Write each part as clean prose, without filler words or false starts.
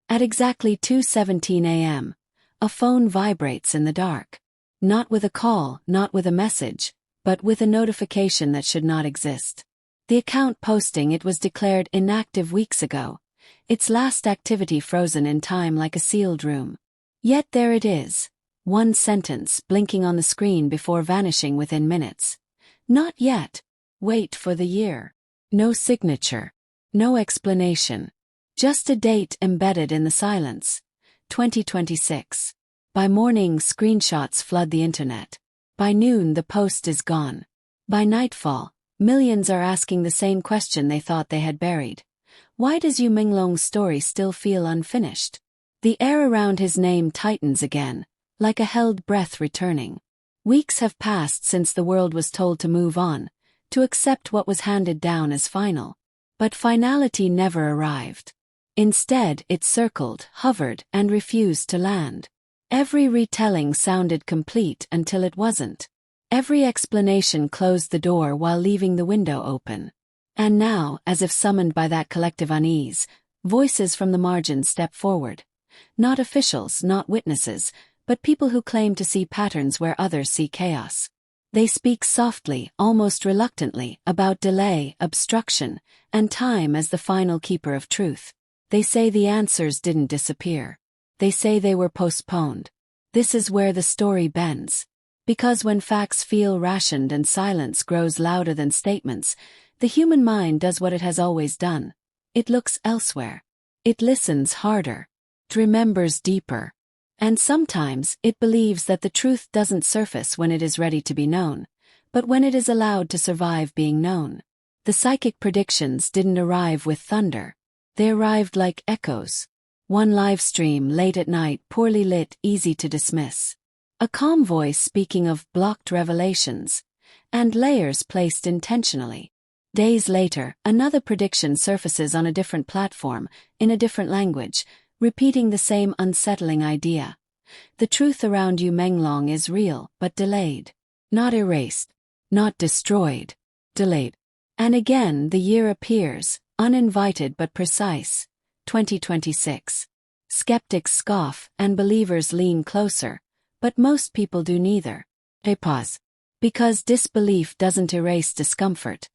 At exactly 2:17 a.m., a phone vibrates in the dark. Not with a call, not with a message, but with a notification that should not exist. The account posting it was declared inactive weeks ago, its last activity frozen in time like a sealed room. Yet there it is, one sentence blinking on the screen before vanishing within minutes. Not yet. Wait for the year. No signature. No explanation. Just a date embedded in the silence. 2026. By morning, screenshots flood the internet. By noon, the post is gone. By nightfall, millions are asking the same question they thought they had buried. Why does Yu Menglong's story still feel unfinished? The air around his name tightens again, like a held breath returning. Weeks have passed since the world was told to move on, to accept what was handed down as final. But finality never arrived. Instead, it circled, hovered, and refused to land. Every retelling sounded complete until it wasn't. Every explanation closed the door while leaving the window open. And now, as if summoned by that collective unease, voices from the margins step forward. Not officials, not witnesses, but people who claim to see patterns where others see chaos. They speak softly, almost reluctantly, about delay, obstruction, and time as the final keeper of truth. They say the answers didn't disappear. They say they were postponed. This is where the story bends. Because when facts feel rationed and silence grows louder than statements, the human mind does what it has always done. It looks elsewhere. It listens harder. It remembers deeper. And sometimes it believes that the truth doesn't surface when it is ready to be known, but when it is allowed to survive being known. The psychic predictions didn't arrive with thunder. They arrived like echoes. One live stream late at night, poorly lit, easy to dismiss. A calm voice speaking of blocked revelations, and layers placed intentionally. Days later, another prediction surfaces on a different platform, in a different language, repeating the same unsettling idea. The truth around Yu Menglong is real, but delayed. Not erased. Not destroyed. Delayed. And again the year appears, uninvited but precise. 2026. Skeptics scoff, and believers lean closer, but most people do neither. They pause. Because disbelief doesn't erase discomfort.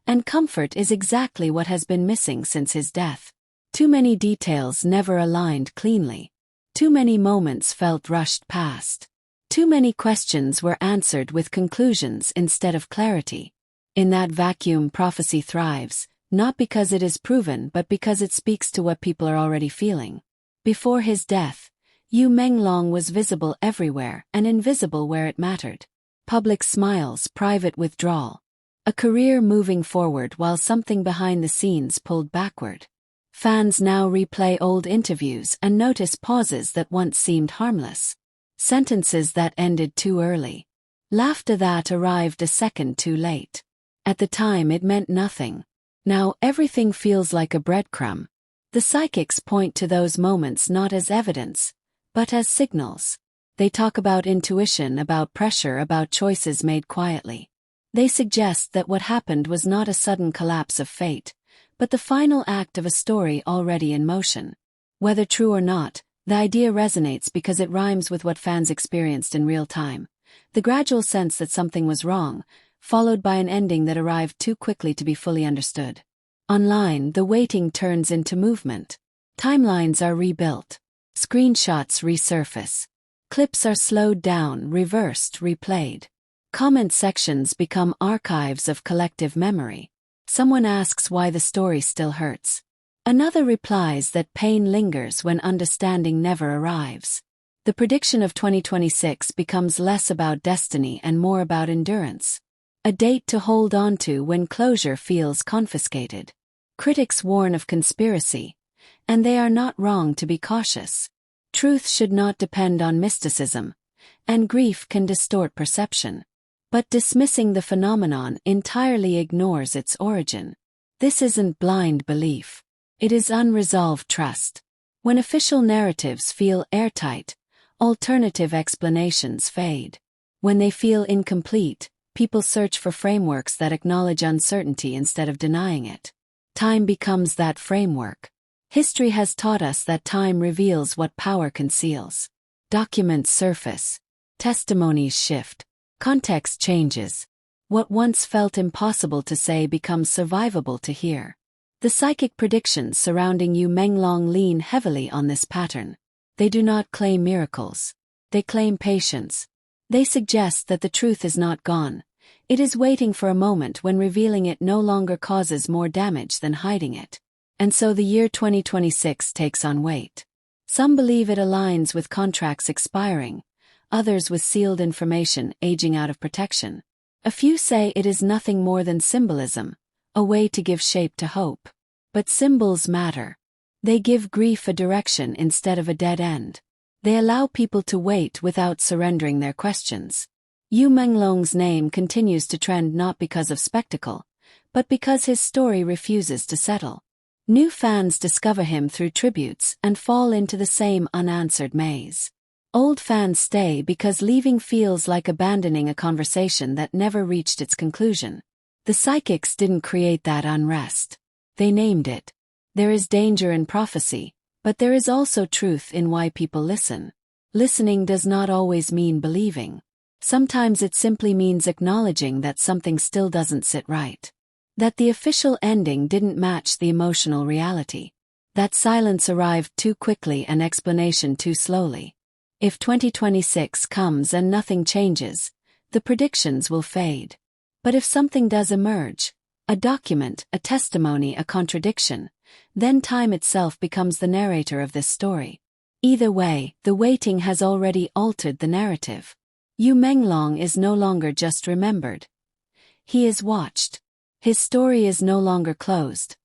And comfort is exactly what has been missing since his death. Too many details never aligned cleanly. Too many moments felt rushed past. Too many questions were answered with conclusions instead of clarity. In that vacuum, prophecy thrives, not because it is proven but because it speaks to what people are already feeling. Before his death, Yu Menglong was visible everywhere and invisible where it mattered. Public smiles, private withdrawal. A career moving forward while something behind the scenes pulled backward. Fans now replay old interviews and notice pauses that once seemed harmless. Sentences that ended too early. Laughter that arrived a second too late. At the time it meant nothing. Now everything feels like a breadcrumb. The psychics point to those moments not as evidence, but as signals. They talk about intuition, about pressure, about choices made quietly. They suggest that what happened was not a sudden collapse of fate, but the final act of a story already in motion. Whether true or not, the idea resonates because it rhymes with what fans experienced in real time. The gradual sense that something was wrong, followed by an ending that arrived too quickly to be fully understood. Online, the waiting turns into movement. Timelines are rebuilt. Screenshots resurface. Clips are slowed down, reversed, replayed. Comment sections become archives of collective memory. Someone asks why the story still hurts. Another replies that pain lingers when understanding never arrives. The prediction of 2026 becomes less about destiny and more about endurance. A date to hold on to when closure feels confiscated. Critics warn of conspiracy, and they are not wrong to be cautious. Truth should not depend on mysticism, and grief can distort perception. But dismissing the phenomenon entirely ignores its origin. This isn't blind belief. It is unresolved trust. When official narratives feel airtight, alternative explanations fade. When they feel incomplete, people search for frameworks that acknowledge uncertainty instead of denying it. Time becomes that framework. History has taught us that time reveals what power conceals. Documents surface. Testimonies shift. Context changes. What once felt impossible to say becomes survivable to hear. The psychic predictions surrounding Yu Menglong lean heavily on this pattern. They do not claim miracles. They claim patience. They suggest that the truth is not gone. It is waiting for a moment when revealing it no longer causes more damage than hiding it. And so the year 2026 takes on weight. Some believe it aligns with contracts expiring, others with sealed information aging out of protection. A few say it is nothing more than symbolism, a way to give shape to hope. But symbols matter. They give grief a direction instead of a dead end. They allow people to wait without surrendering their questions. Yu Menglong's name continues to trend not because of spectacle, but because his story refuses to settle. New fans discover him through tributes and fall into the same unanswered maze. Old fans stay because leaving feels like abandoning a conversation that never reached its conclusion. The psychics didn't create that unrest. They named it. There is danger in prophecy, but there is also truth in why people listen. Listening does not always mean believing. Sometimes it simply means acknowledging that something still doesn't sit right. That the official ending didn't match the emotional reality. That silence arrived too quickly and explanation too slowly. If 2026 comes and nothing changes, the predictions will fade. But if something does emerge, a document, a testimony, a contradiction, then time itself becomes the narrator of this story. Either way, the waiting has already altered the narrative. Yu Menglong is no longer just remembered. He is watched. His story is no longer closed.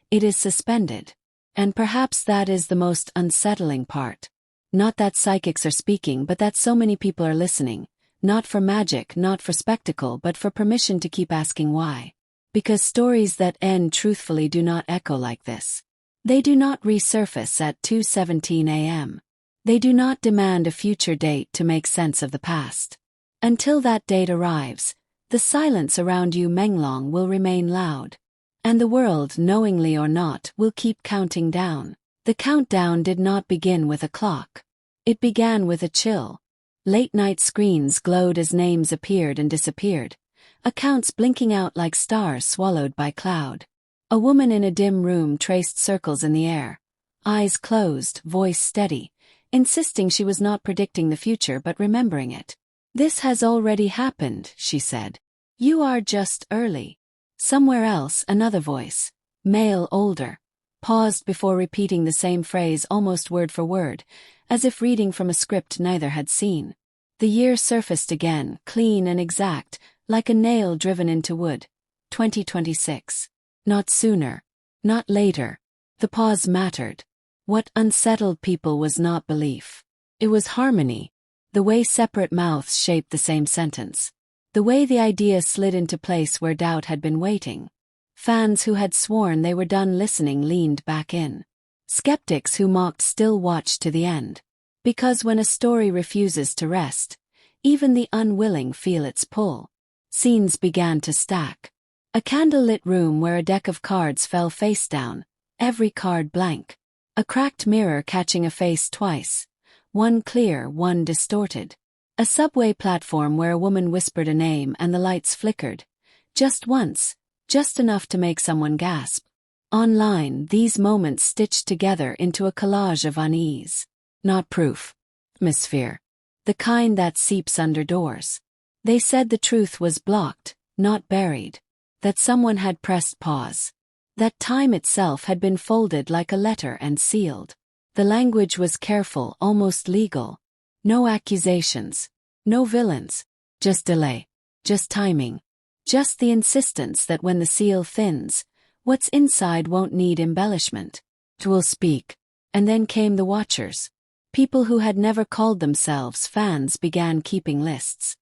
It is suspended. And perhaps that is the most unsettling part. Not that psychics are speaking, but that so many people are listening. Not for magic, not for spectacle, but for permission to keep asking why. Because stories that end truthfully do not echo like this. They do not resurface at 2:17 a.m. They do not demand a future date to make sense of the past. Until that date arrives, the silence around Yu Menglong will remain loud. And the world, knowingly or not, will keep counting down. The countdown did not begin with a clock. It began with a chill. Late-night screens glowed as names appeared and disappeared, accounts blinking out like stars swallowed by cloud. A woman in a dim room traced circles in the air, eyes closed, voice steady, insisting she was not predicting the future but remembering it. "This has already happened," she said. "You are just early." Somewhere else, another voice, male, older, paused before repeating the same phrase almost word for word, as if reading from a script neither had seen. The year surfaced again, clean and exact, like a nail driven into wood. 2026. Not sooner. Not later. The pause mattered. What unsettled people was not belief. It was harmony. The way separate mouths shaped the same sentence. The way the idea slid into place where doubt had been waiting. Fans who had sworn they were done listening leaned back in. Skeptics who mocked still watched to the end. Because when a story refuses to rest, even the unwilling feel its pull. Scenes began to stack. A candlelit room where a deck of cards fell face down, every card blank. A cracked mirror catching a face twice, one clear, one distorted. A subway platform where a woman whispered a name and the lights flickered. Just once, just enough to make someone gasp. Online, these moments stitched together into a collage of unease. Not proof. Atmosphere. The kind that seeps under doors. They said the truth was blocked, not buried. That someone had pressed pause. That time itself had been folded like a letter and sealed. The language was careful, almost legal. No accusations. No villains. Just delay. Just timing. Just the insistence that when the seal thins, what's inside won't need embellishment. It will speak. And then came the watchers. People who had never called themselves fans began keeping lists.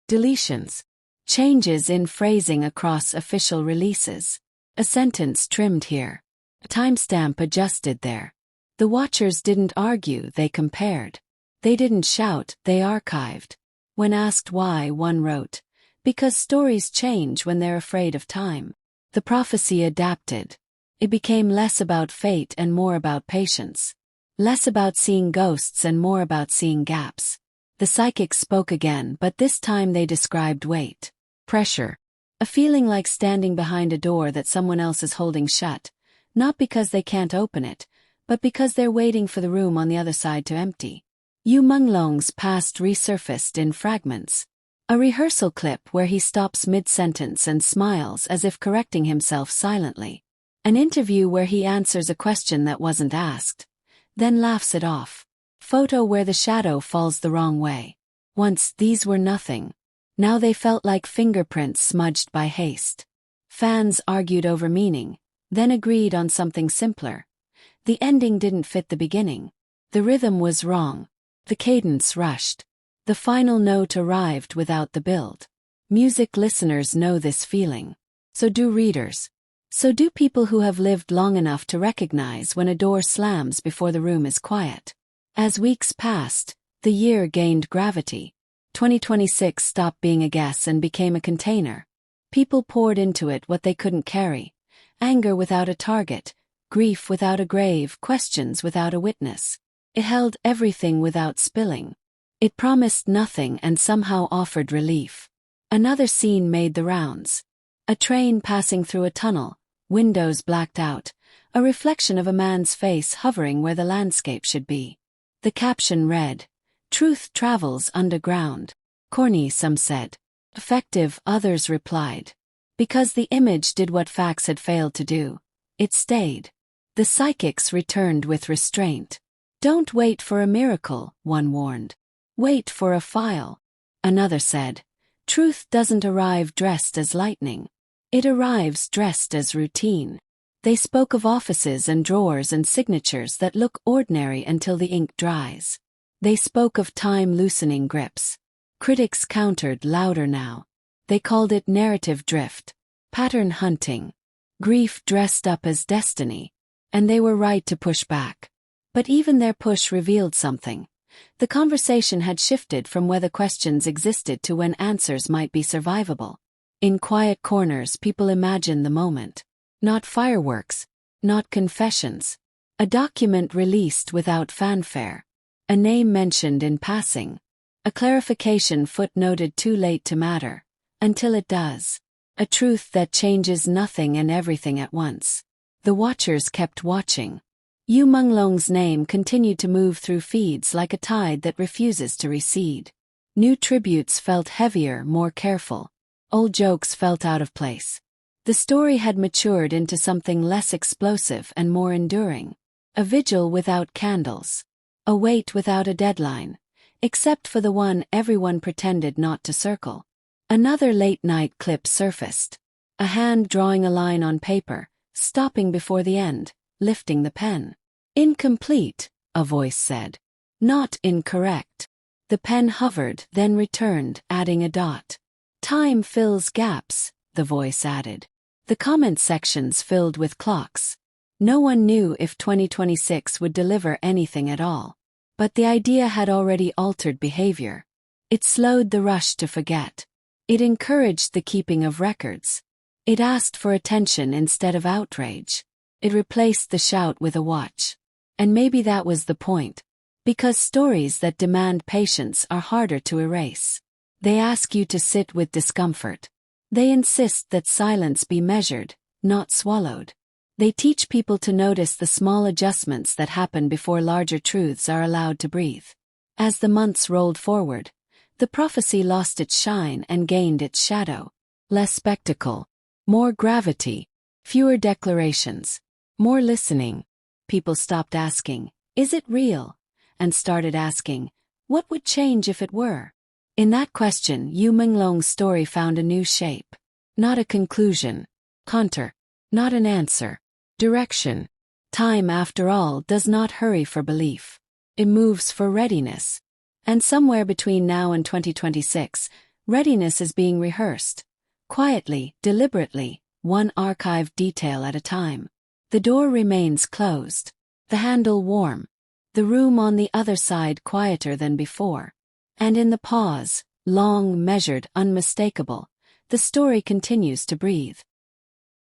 Deletions. Changes in phrasing across official releases. A sentence trimmed here. A timestamp adjusted there. The watchers didn't argue, they compared. They didn't shout, they archived. When asked why, one wrote, "Because stories change when they're afraid of time." The prophecy adapted. It became less about fate and more about patience. Less about seeing ghosts and more about seeing gaps. The psychics spoke again, but this time they described weight. Pressure. A feeling like standing behind a door that someone else is holding shut, not because they can't open it, but because they're waiting for the room on the other side to empty. Yu Menglong's past resurfaced in fragments. A rehearsal clip where he stops mid-sentence and smiles as if correcting himself silently. An interview where he answers a question that wasn't asked, then laughs it off. Photo where the shadow falls the wrong way. Once these were nothing. Now they felt like fingerprints smudged by haste. Fans argued over meaning, then agreed on something simpler. The ending didn't fit the beginning. The rhythm was wrong. The cadence rushed. The final note arrived without the build. Music listeners know this feeling. So do readers. So do people who have lived long enough to recognize when a door slams before the room is quiet. As weeks passed, the year gained gravity. 2026 stopped being a guess and became a container. People poured into it what they couldn't carry. Anger without a target, grief without a grave, questions without a witness. It held everything without spilling. It promised nothing and somehow offered relief. Another scene made the rounds. A train passing through a tunnel, windows blacked out, a reflection of a man's face hovering where the landscape should be. The caption read, "Truth travels underground." Corny, some said. Effective, others replied. Because the image did what facts had failed to do. It stayed. The psychics returned with restraint. "Don't wait for a miracle," one warned. "Wait for a file." Another said, "Truth doesn't arrive dressed as lightning. It arrives dressed as routine." They spoke of offices and drawers and signatures that look ordinary until the ink dries. They spoke of time loosening grips. Critics countered louder now. They called it narrative drift, pattern hunting, grief dressed up as destiny. And they were right to push back. But even their push revealed something. The conversation had shifted from whether questions existed to when answers might be survivable. In quiet corners, people imagined the moment. Not fireworks, not confessions. A document released without fanfare. A name mentioned in passing. A clarification footnoted too late to matter. Until it does. A truth that changes nothing and everything at once. The watchers kept watching. Yu Menglong's name continued to move through feeds like a tide that refuses to recede. New tributes felt heavier, more careful. Old jokes felt out of place. The story had matured into something less explosive and more enduring. A vigil without candles. A wait without a deadline. Except for the one everyone pretended not to circle. Another late-night clip surfaced. A hand drawing a line on paper, stopping before the end, lifting the pen. "Incomplete," a voice said. "Not incorrect." The pen hovered, then returned, adding a dot. "Time fills gaps," the voice added. The comment sections filled with clocks. No one knew if 2026 would deliver anything at all. But the idea had already altered behavior. It slowed the rush to forget. It encouraged the keeping of records. It asked for attention instead of outrage. It replaced the shout with a watch. And maybe that was the point. Because stories that demand patience are harder to erase. They ask you to sit with discomfort. They insist that silence be measured, not swallowed. They teach people to notice the small adjustments that happen before larger truths are allowed to breathe. As the months rolled forward, the prophecy lost its shine and gained its shadow. Less spectacle, more gravity, fewer declarations, more listening. People stopped asking, "Is it real?" and started asking, "What would change if it were?" In that question, Yu Menglong's story found a new shape. Not a conclusion. Contour. Not an answer. Direction. Time, after all, does not hurry for belief. It moves for readiness. And somewhere between now and 2026, readiness is being rehearsed. Quietly, deliberately, one archived detail at a time. The door remains closed. The handle warm. The room on the other side quieter than before. And in the pause, long, measured, unmistakable, the story continues to breathe.